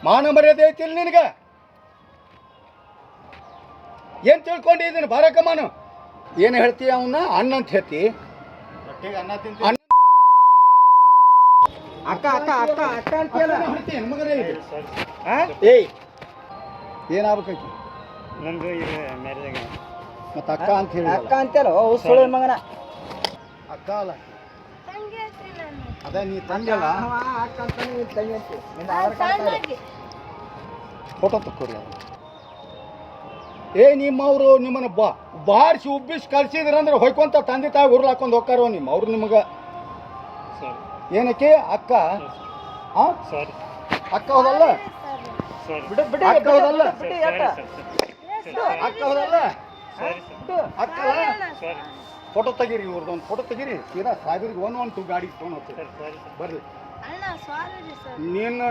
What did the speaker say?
ಮಾನ ಮರ್ಯಾದೆ ಐತಿಲ್ಲ ನಿನಗ? ಏನು ತಿಳ್ಕೊಂಡಿದ್ದೀನಿ ಬಾರಕಮಾನ? ಏನು ಹೇಳ್ತೀಯ ಅವನ್ನ? ಅಣ್ಣ ಅಂತ ಹೇಳ್ತಿ? ಅನ್ನ ತಿಂತ ಅಣ್ಣ ಅಕ್ಕ ಅಕ್ಕ ಅಕ್ಕ ಅಕ್ಕ ಅಂತೀಯಲ್ಲ. ಹೇಳ್ತೀನಿ ಮಗನೇ ಇದು. ಏಯ್ ಏನಾಗ್ಬೇಕೈತಿ? ನಂದು ಇದು ಮ್ಯಾರೇಜ್ ಮತ್ತು ಅಕ್ಕ ಅಂತ ಹೇಳಿ ಅಕ್ಕ ಅಂತೀಯಲ್ಲ ಸುಳ್ಳು ಮಗನ. ಅಕ್ಕ ಅಲ್ಲ ತಂಗಿ ಐತ್ರಿ ನಾನು. ಅದ ನೀ ತಂಗಿಯಲ್ಲ. ಅವ ಅಕ್ಕ ಅಂತ ನೀನು ತಂಗಿ ಅಂತಿ. ನಿನ್ನ ಆಧಾರ್ ಕಾರ್ಡ್ ತಾಯಿ. ಸಣ್ಣಾಗಿ. ಫೋಟೋ ತಕ್ಕೋರಿ ಅವ್ರು. ಏ ನಿಮ್ಮವರು ನಿಮ್ಮನ್ನು ಬಾರಿಸಿ ಉಬ್ಬಿಸಿ ಕಳ್ಸಿದ್ರಂದ್ರೆ ಹೊಯ್ಕೊಂತ ತಂದೆ ತಾಯಿ ಉರ್ಲ್ ಹಾಕೊಂಡು ಹೋಗ್ತಾರೋ ನಿಮ್ಮ ಅವ್ರು ನಿಮಗೆ. ಸಾರಿ ಏನಕ್ಕೆ ಅಕ್ಕ? ಹಾಂ ಸಾರಿ ಅಕ್ಕ ಹೋದಲ್ಲ? ಸಾರಿ ಬಿಡು ಬಿಡು ಅಕ್ಕ ಹೋದಲ್ಲ? ಬಿಡು ಯಾಕ? ಅಕ್ಕ ಹೋದಲ್ಲ? ಸಾರಿ ಬಿಡು. ಅಕ್ಕಲ್ಲ? ಸಾರಿ ಫೋಟೋ ತೆಗೀರಿ ಇವ್ರದ್ದೊಂದು ಫೋಟೋ ತೆಗೀರಿ. ಸೀದಾ ಸಾಹೇಬ್ರಿಗೆ 112 ಗಾಡಿ ತೊಗೊಂಡು ಹೋಗ್ತೀವಿ. ಸರ್ ಸಾರಿ ಬರ್ರಿ. ಅಣ್ಣ ಸಾರಿ ರೀ ಸರ್. ನೀನು